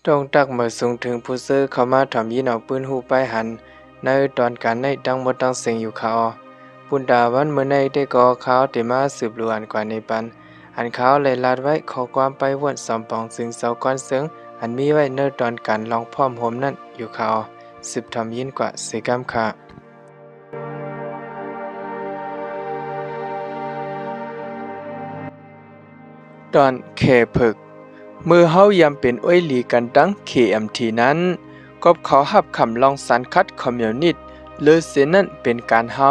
ตรงตักมาสูงถึงผู้ซื้อเข้ามาถอมยินเอาปืนหูไปหันในตอนการในดังหมดดังเสียงอยู่เขาปุนดาวันเมื่อในได้ก่อเขาเตมาสืบล้วนกว่าในปันอันเขาเลยลาดไว้ขอความไปวนสอมปองซึ่งเสาก้อนเสืองอันมีไว้ในตอนการลองพร้อมโหมนั่นอยู่เขาสืบถอมยินกว่าเสกำค่ะตอนเคผึกมือเฮายำเป็นอ้อยหลีกันดัง KMT นั้นก็เขาหับคำลองสันคัดคอมมิวนิสต์หรือเสนั่นเป็นการเฮา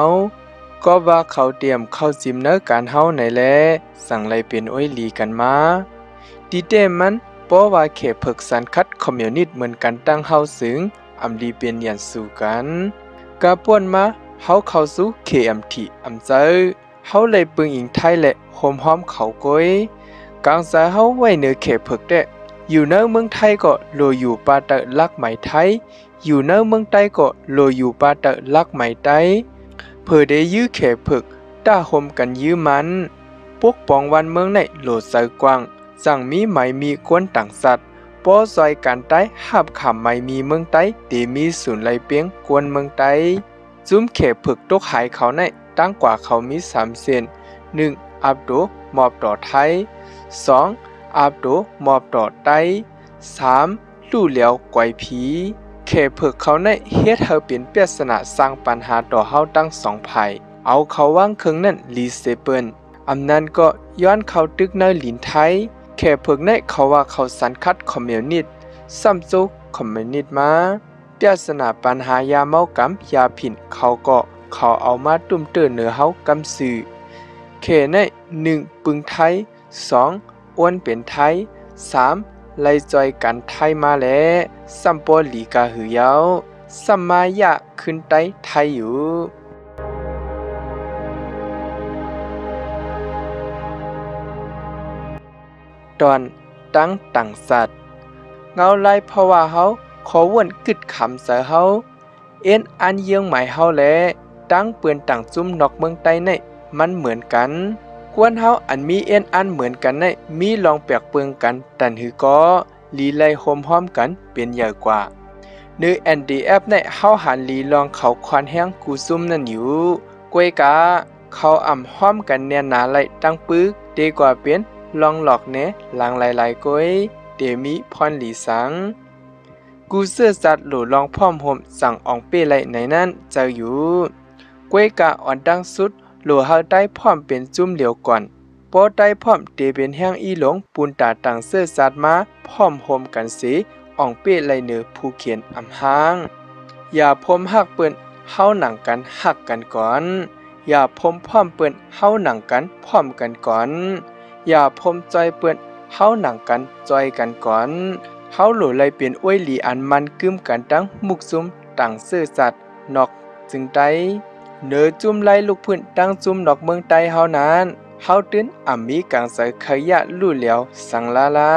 ก็ว่าเขาเตรียมเข้าจิมเนอร์การเฮาไหนแลสั่งไรเป็นอ้อยหลีกันมาดีเดมันเพราะว่าเขเพิกสันคัดคอมมิวนิสต์เหมือนกันตั้งเฮาสึงอำดีเป็นยันสู่กันกาป่วนมาเฮาเข้าสู่ KMT อำเจอเฮาเลยปึงอิงไทยและโฮมฮ้อมเขาก้อยกลางสายเฮาไว้เหนือเขตเพิกได้อยู่เนื้อเมืองไทยก็โลอยู่ปาเตอลักไหมไทยอยู่เนื้อเมืองใต้ก็โลอยู่ปาเตอลักไหมใต้เพื่อได้ยื้อเขตเพิกต้าห่มกันยื้อมันปกป้องวันเมืองในโหลดใส่กว้างสั่งมีไหมมีกวนต่างสัตว์ป้อซอยกันใต้หับขำไหมมีเมืองใต้เตมีศูนย์ไหลเปียงกวนเมืองใต้จุ้มเขตเพิกตกหายเขาในตั้งกว่าเขามี3 เซน1อับโดมอบต่อไทย2อาบโดมอบต่อไต้3ลู่เหลียวกวยผีเขเพิกเขาในเฮ็ดเฮาเป็นปริศนาสร้างปัญหาต่อเฮาตั้ง2ภัยเอาเขาวางเครื่องนั้นรีเซเปิลอำนั้นก็ย้อนเขาตึกในหลินไทยเขเพิกในเขาว่าเขาสันคัดคอมมิวนิสต์ซ้ำจุกคอมมิวนิสต์มาปริศนาปัญหายาเมากำยาผินเขาเอามาตุ้มเตื้อเหนือเฮากำสื่อเขใน1ปึงไทย2อ้วนเป็นไทย3ไล่จอยกันไทยมาแล้วซัมปอหลีกาหือยาวซัมมายะขึ้นไตไทยอยู่ตอนตั้งต่างสัตว์เงาไล่เพราะว่าเฮาขอวนกึดคำเสือเฮาเอ็นอันเยียงหมายเฮาแลตั้งเปือนต่างจุ้มนอกเมืองใต้ในมันเหมือนกันกวนเฮาอันมีเอ็นอันเหมือนกันในมีลองแปลกเปลืองกันตันหือก็ลีไลโฮมห้อมกันเป็นใหญ่กว่าเนื้อ NDF ในเฮาหันลีลองเขาควานแห้งกูซุ่มนั่นอยู่กวยกาเขาอ่ำห้อมกันแน่นหนาไหลตั้งปึกดีกว่าเป็นลองหลอกเนหลังหลายๆกวยเดมีพรหลีสังกูเสื้อสัตว์หลูลองพร้อมห่มสั่งอองเป้ไหลในนั้นเจออยู่กวยกาอ่อนดังสุดหลัวเฮาได้พร้อมเป็นจุ่มเหลียวก่อนพอได้พร้อมเตเป็นแห้งอีหลงปูนตาต่างเสื้อสัตว์มาพร้อมโฮมกันสีอ่องเป้ไหลเนือผู้เขียนอำหางอย่าพมหักเปิ้นเฮาหนังกันหักกันก่อนอย่าพมพร้อมเปิ้นเฮาหนังกันพร้อมกันก่อนอย่าพมจอยเปิ้นเฮาหนังกันจอยกันก่อนเฮาหลูเลยเป็นอ้วยหลีอันมันกึมกันตั้งมุกซุมต่างเสื้อสัตว์นอกจึงได้เนื้อจุ่มไล่ลูกพื้นตั้งจุ่มดอกเมืองใต้เฮานั้นเฮาตื้นอ่ำมีกางใส่ขยะลู่เหลียวสังลา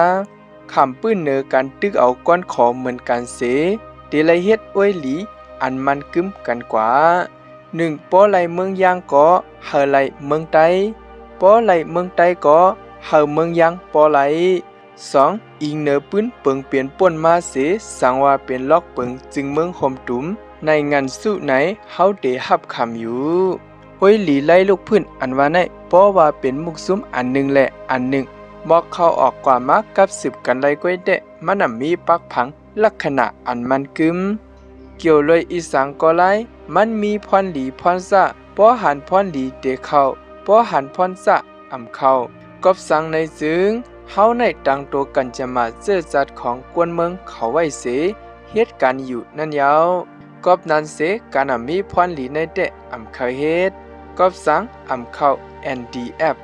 คำปื้นเนื้อกันตึกเอาก้อนขอเหมือนกันเสเดลัยเฮ็ดอ้วยหลีอันมันกึมกันกว่า1ป้อไหลเมืองยางก็เฮาไหลเมืองใต้ป้อไหลเมืองใต้ก็เฮาเมืองยางป้อไหล2อิงเนื้อปื้นเปิงเปลี่ยนป่นมาเสสังว่าเป็นล็อกเปิงจึงเมืองโฮมตุ้มในงานสู้ไหนเฮาได้รับคำอยู่ห้วยหลีไล่ลูกพื้นอันว่าในเพราะว่าเป็นมุกซุ้มอันหนึ่งและอันหนึ่งบอกเขาออกกว่ามากับสืบกันไล่ก้อยเดะมันมีปักผังลักษณะอันมันกึมเกี่ยวเลยอีสังก็ไล่มันมีพรหลีพรซะป้อหันพรหลีเตเข้าป้อหันพรซะอำเข้ากบสังในจึงเฮาในตังตัวกันจะมาเจอจัดของกวนเมืองเขาไว้เสเหตุการณ์อยู่นั่นยาวกอบนั้นเสการมีพรหลีในเดะอำเข้าเฮ็ดกอบสังอำเข้า NDF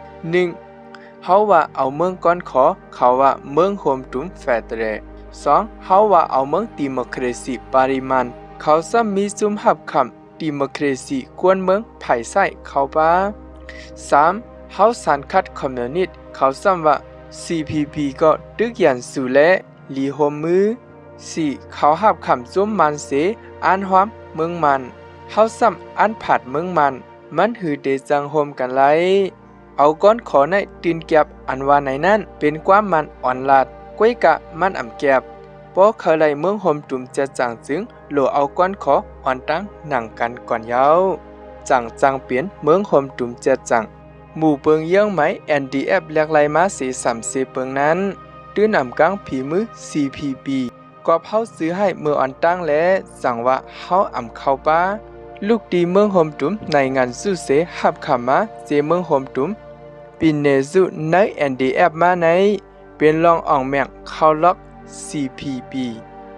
1เฮาว่าเอาเมืองก่อนขอเขาว่าเมืองโฮมตุ้มเฟเดเร2เฮาว่าเอาเมืองดิโมคราซีปริมาณเขาซ้ำมีจุ่มหับคำดิโมคราซีกวนเมืองไผ่ไส้เขาป้า3เฮาสันคัดคอมมิวนิสต์เขาซ้ำว่า CPP ก็ตึกยันสู่และลีโฮมมือ4เขาหับคำจุ่มมันเสอันหอมเมืองมันเฮาซ้ำอันผัดเมืองมันหือเดจังโฮมกันไลเอาก้อนขอในตีนแก็บอันว่าในนั้นเป็นความมันอ่อนลาดก้วยกะมันอ่ำแก็บ ป้อเขาไลเมืองห่มตุ่มจะจังจึงโหลเอาก้อนขออ่อนตั้งหนังกันก่อนยาวจังเปลี่ยนเมืองห่มตุ่มจะจังหมู่เปิงเยื่องไหม NDF เรียกไลมาสี30เปิงนั้นตื้อนำกังผีมือ CPB ก็เฮาซื้อให้เมื่ออ่อนตั้งและสั่งว่าเฮาอ่ำเข้าป้าลูกดีเมืองห่มตุ่มในงานสู้เสหับขามาเจเมืองห่มตุ่มปินเนซุใน NDF มาในเป็นรองอ่องแมงเข้าล็อก CPB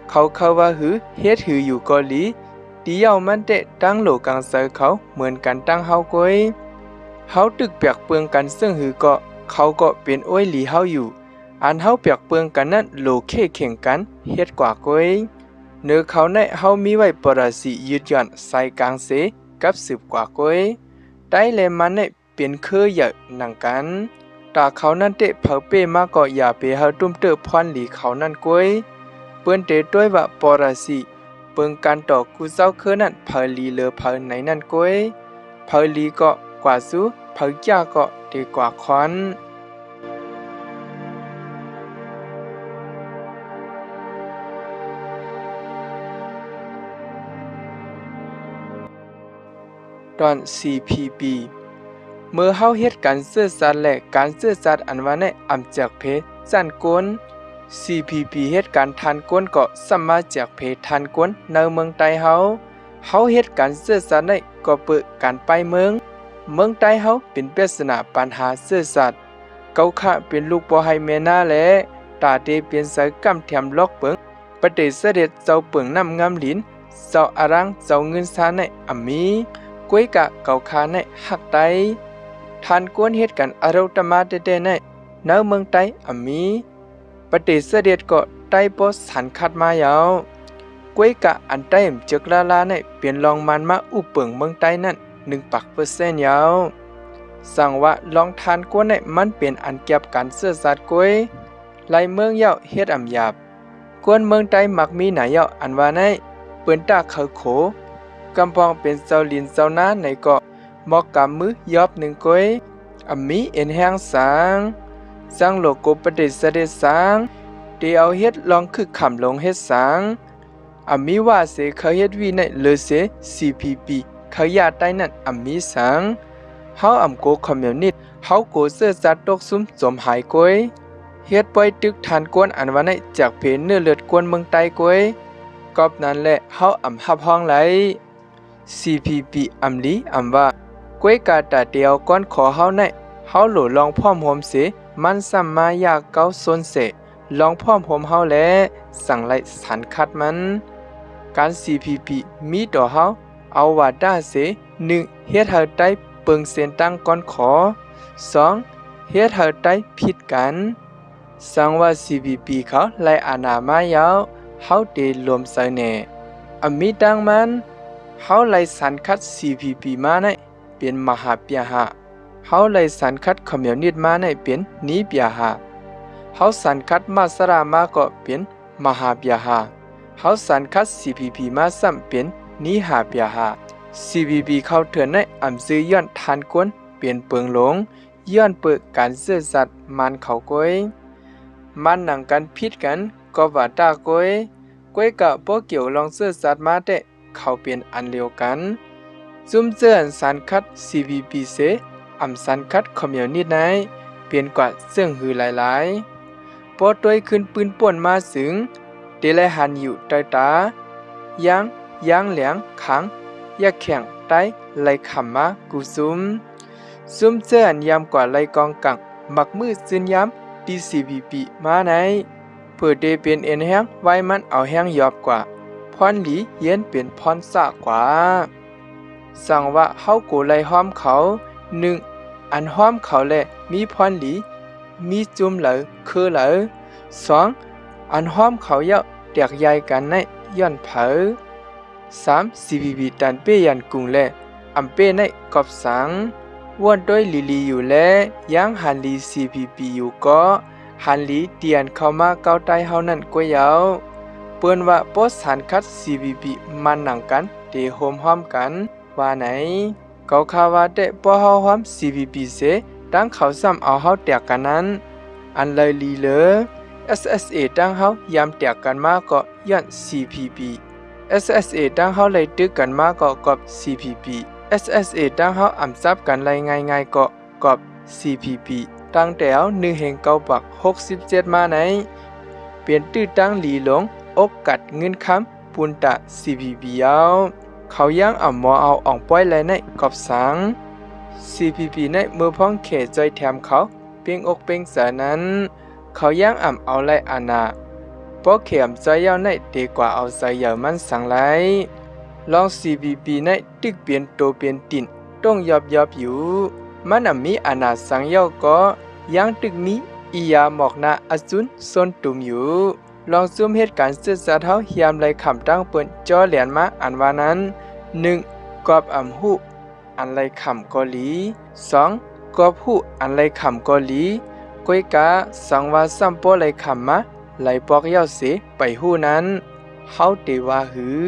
เขาว่าหือเฮ็ดหืออยู่เกาหลีดีเอามันเตะตั้งโหลกังเซอเขาเหมือนกันตั้งเฮาก้อยเฮาตึกเปียกเปืองกันซึ่งหือก็เขาก็เป็นอ้อยหลีเฮาอยู่อันเฮาเปียกเปืองกันนั้นโหลเข้แข่งกันเฮ็ดกว่าก้อยเนื้อเขาในเฮามีไว้ปรสิยืดหย่อนใส่กลางเสกับสืบกว่าก้อยได้แลมันในเป็นคือใหญ่หนังกันตาเขานั่นเตะเผาเป้มาก็อย่าไปเฮาตุ้มเตอพรหลีเขานั่นก้อยเปิ้นเตะด้วยว่าปรสิเปิงการต่อกูเจ้าคือนั่นเผาลีเลอเผาไหนนั่นก้อยเผาลีก็กว่าสู้เผาจ้าก็ดีกว่าคอนตอน CPB เมื่อเฮาเฮ็ดการซื่อสัตย์และการซื่อสัตย์อันว่าในอำจากเพจันกวนCPP เฮ็ดการทานก้นก็สมาจากเพทานก้นในเมืองไต้เฮาเฮ็ดการซื่อสัตย์ได้ก็เปิดการไปเมืองไต้เฮาเป็นปริศนาปัญหาซื่อสัตย์เกาคะเป็นลูกบ่ให้แม่นาและตาเตเป็นสายกำแถมลอกเปิงประเดเสด็จเจ้าเปิงน้ำงามหลินเจ้าอารังเจ้าเงินซาในอมีก้วยกะเกาคาในหักไตทานก้นเฮ็ดกันอารุตมาเตในเมืองไต้อมีปฏิเสธก็ได้โพสสันคัดมายาวก้วยกะอันใต้มจึกลาในเปลี่ยนลองมันมาอุเปิงเมืองใต้นั่น1% ยาวสั่งว่าลองทานก้นในมันเป็นอันเก็บการเสื้อสัตว์ก้วยไล่เมืองยาวเฮ็ดอำหยาบก้นเมืองใต้มักมีหนายาวอันว่าในเปิ้นตาเขาโขกำปองเป็นเจ้าลินเจ้านาในเกาะมอกกำมือยอบ1ก้วยอำมีเอ็นแห้งสังโลโกปฏิเสธสังเดียวเฮ็ดลองคือขำลงเฮ็ดสังมีว่าเสเขาเฮ็ดวีในเลเส CPP เขาอยาใต้นั่นมีสังเฮาโกคอมมิวนิสต์เฮาโกเสื้อจัดตกซุ่มจมหายก้อยเฮ็ดปล่อยตึกทานกวนอันว่าในจากเพเนื้อเลือดกวนเมืองใต้ก้อยกอบนั้นแหละเฮาฮับห้องไหล CPP ลีว่าก้อยกาตาเดียวก้อนขอเฮาในเฮาโหลลองพร้อมโฮมเสมันสัมมายาเก้าซนเสลองพร้อมโฮมเฮาแลสั่งไล่สันคัดมันการ CPP มีต่อเฮาเอาว่าด้าเส1เฮ็ดเฮาได้เปิงเส้นตั้งก่อนขอ2เฮ็ดเฮาได้ผิดกันสั่งว่า CPP เขาไล่อาณามายาวเฮาเตรวมใส่แน่มีดังมันเฮาไล่สันคัด CPP มาในเป็นมหาเปียหะเฮาไล่สันคัดคอมมิวนิสต์มาในเป็นนีเปียหะเฮาสันคัดมาสรามาก็เป็นมหาเปียหะเฮาสันคัด CPP มาซ้ำเป็นนีหาเปียหะ CPP เข้าเถือนในซื้อย้อนทานกวนเปลี่ยนเปิงหลงย้อนเปิดการซื่อสัตย์มันเขาก้อยมันหนังกันผิดกันก็ว่าตาก้อยกะบ่เกี่ยวลองซื่อสัตย์มาแต่เขาเป็นอันเดียวกันซุ่มเจือนสันคัด CPP เสสันคัดคอมมิวนิสต์ในเปลี่ยนกว่าเสื่องหือหลายๆพอต้วยขึ้นปืนป่วนมาสึงเดลัยหันอยู่ใต้ตายางเหลียงขังยาแข่งใต้ไหลขำมากูซุ่มเจือนยามกว่าไหลกองกังมักมือซึนยามดี CPP มาในเพื่อเดเป็นเอ็นแห้งไว้มันเอาแห้งยอบกว่าพรหลีเย็นเป็นพรสะกว่าสั่งว่าเฮาโกไหลห้อมเขา1อันห้อมเขาแลมีพรหลีมีจุ่มเหลอคือเหลอ2อันห้อมเขาเยาแตกใหญ่กันในย้อนเผอ3 CPP ตันเป้ยันกุงแลเป้ในกอบสังว่วนด้วยลีอยู่แลยังหันลี CPP อยู่ก็หันลีเตียนเข้ามาเก้าใต้เฮานั่นกวยาวเปิ้นว่าโพสสันคัด CPP มันหนังกันเตโฮมห้อมกันว่าไหนเขาคาว่าแต่ปอเฮาหอม CPP เสตั้งเขาซ้ำเอาเฮาแตกกันนั้นอันเลยลีเลอ SSA ตั้งเฮายามแตกกันมาก็ย้อน CPP SSA ตั้งเฮาเลยตึกกันมาก็กอบ CPP SSA ตั้งเฮาอำซับกันไลง่ายๆก็กอบ CPP ตั้งแต่เอา1/967มาไหนเปลี่ยนตื้อตั้งหลีหลงอกกัดเงินคำปุนตะ CPP เอาเขายังอ่ำมอเอาอ่องป้อยไหลในกอบสัง CPP ในมือพ้องเขจอยแถมเขาเปียงอกเปียงเสนั้นเขายังอ่ำเอาไลอานาเพราะเข็มใจยาวในดีกว่าเอาใจยาวมันสังไหลลอง CPP ในตึกเปลี่ยนโตเปลี่ยนตินต้องยอบอยู่มันมีอานาสังยาวก็ยังตึกมีอียาหมอกนาอจุนส้นตุ่มอยู่ลองซุ่มเหตุการณ์ศึกษาเท้าเฮียมไหลคำตั้งเปิ้นจอเหรียญมาอันว่านั้น 1. กอบอ่ำหูอันไหลคำเกาหลี 2. กอบหูอันไหลคำเกาหลีก้อยกาสังว่าซัมโปไหลคำมาไหลปอกยาวเสไปหูนั้นเฮาเตว่าหือ